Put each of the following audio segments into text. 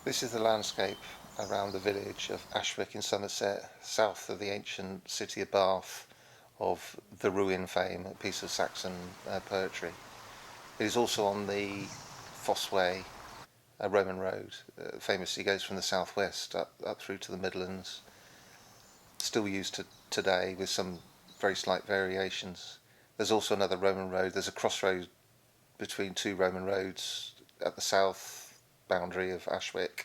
This is the landscape around the village of Ashwick in Somerset, south of the ancient city of Bath, of the ruin fame, a piece of Saxon poetry. It is also on the Fosse Way, a Roman road, famously goes from the southwest up through to the Midlands, still used today with some very slight variations. There's also another Roman road. There's a crossroad between two Roman roads at the south boundary of Ashwick,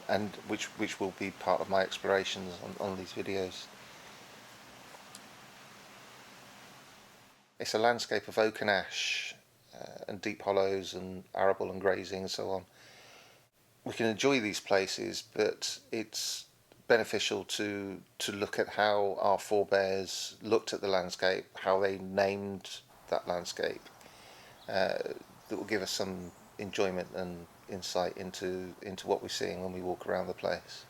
and which will be part of my explorations on these videos. It's a landscape of oak and ash, and deep hollows and arable and grazing and so on. We can enjoy these places, but it's beneficial to look at how our forebears looked at the landscape, how they named that landscape. That will give us some enjoyment and insight into what we're seeing when we walk around the place.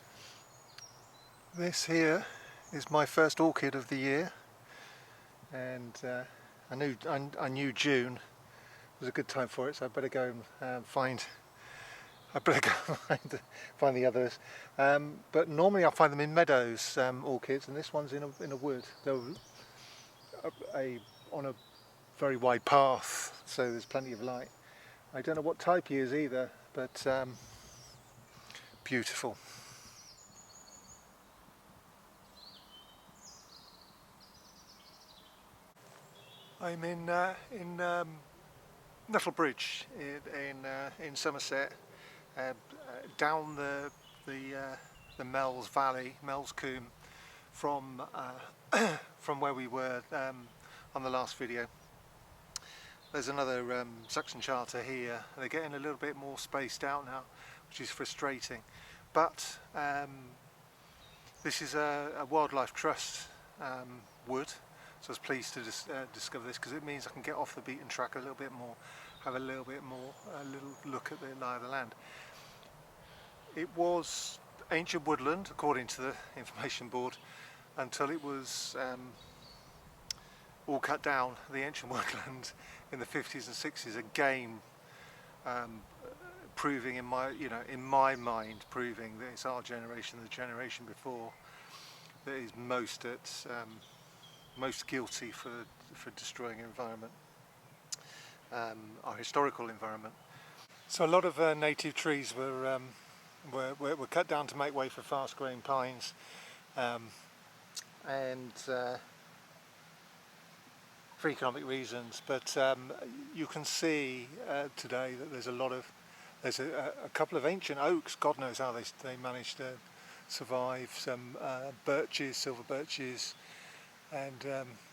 This here is my first orchid of the year, and I knew June was a good time for it, so I better go and find the others. But normally I find them in meadows, orchids, and this one's in a wood. They're on a very wide path, so there's plenty of light. I don't know what type he is either, but beautiful. I'm in Nettlebridge in Somerset, down the Mells Valley, Mells Coombe, from where we were on the last video. There's another Saxon charter here. They're getting a little bit more spaced out now, which is frustrating. But this is a wildlife trust wood, so I was pleased to discover this, because it means I can get off the beaten track a little bit more, have a little look at the lie of the land. It was ancient woodland, according to the information board, until it was all cut down, the ancient woodland, in the 50s and 60s, again proving in my mind, proving that it's our generation, the generation before, that is most guilty for destroying environment, our historical environment. So a lot of native trees were cut down to make way for fast-growing pines, and for economic reasons. But you can see today that there's a couple of ancient oaks. God knows how they managed to survive. Some birches, silver birches, and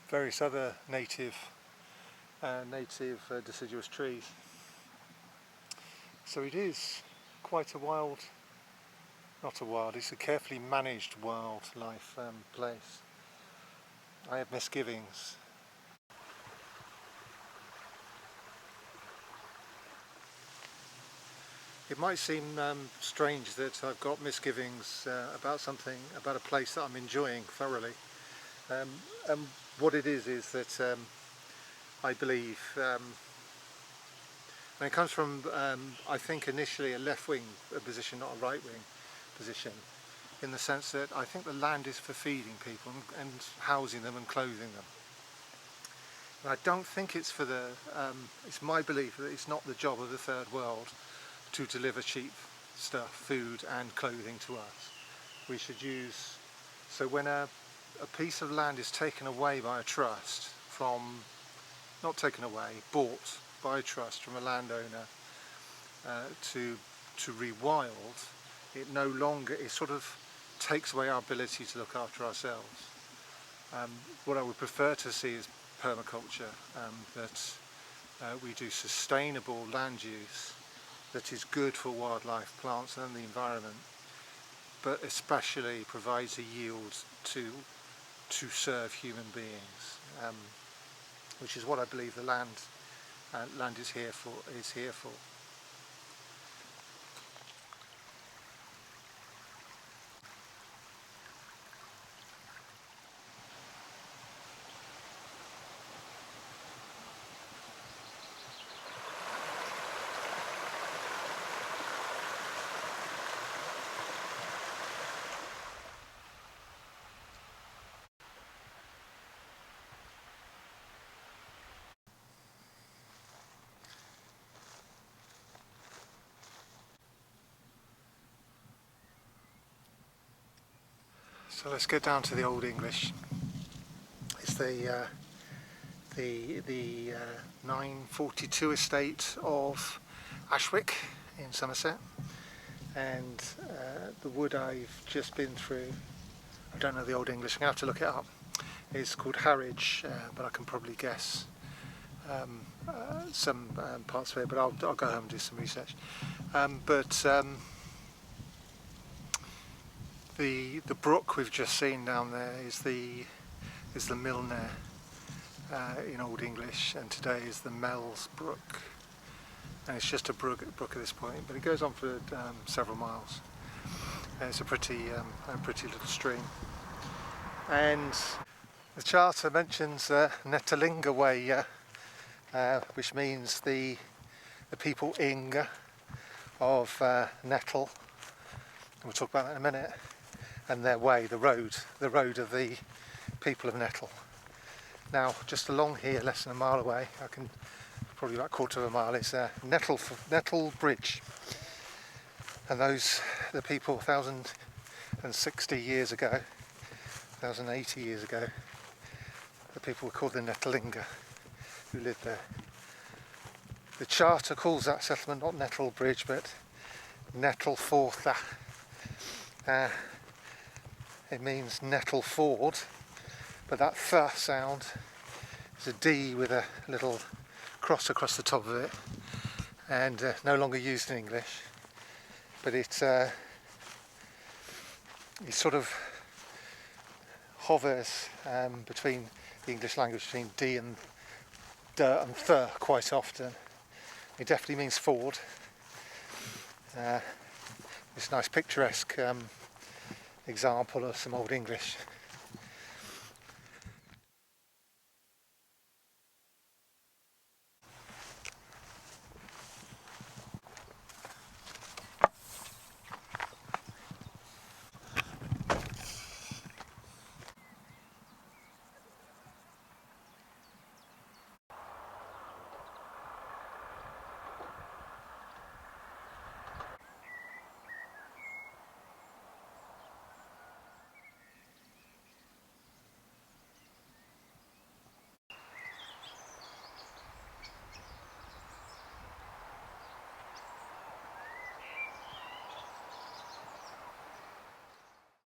various other native deciduous trees. So it is quite it's a carefully managed wildlife place. I have misgivings. It might seem strange that I've got misgivings about a place that I'm enjoying thoroughly. And what it is that I believe, and it comes from, I think, initially a left-wing position, not a right-wing position, in the sense that I think the land is for feeding people and housing them and clothing them. And I don't think it's it's my belief that it's not the job of the third world to deliver cheap stuff, food and clothing to us. We should use, so when a piece of land is taken away by a trust bought by a trust from a landowner to rewild, it sort of takes away our ability to look after ourselves. What I would prefer to see is permaculture, that we do sustainable land use that is good for wildlife, plants and the environment, but especially provides a yield to serve human beings, which is what I believe the land is here for. So let's get down to the Old English. It's the 942 estate of Ashwick in Somerset, and the wood I've just been through, I don't know the Old English, I'm going to have to look it up. It's called Harwich, but I can probably guess some parts of it, but I'll go home and do some research. The brook we've just seen down there is the Milner in Old English, and today is the Mells Brook, and it's just a brook at this point, but it goes on for several miles. And it's a pretty little stream. And the charter mentions Way, which means the people Ing of Nettle. We'll talk about that in a minute. And their way, the road of the people of Nettle. Now, just along here, less than a mile away, probably about a quarter of a mile, is Nettlebridge. And the people 1,060 years ago, 1,080 years ago, the people were called the Nettlinga, who lived there. The charter calls that settlement not Nettlebridge, but nettilfortha. It means nettleford, but that th sound is a D with a little cross across the top of it, and no longer used in English. But it sort of hovers between the English language, between D and D and th quite often. It definitely means ford. This nice picturesque example of some Old English.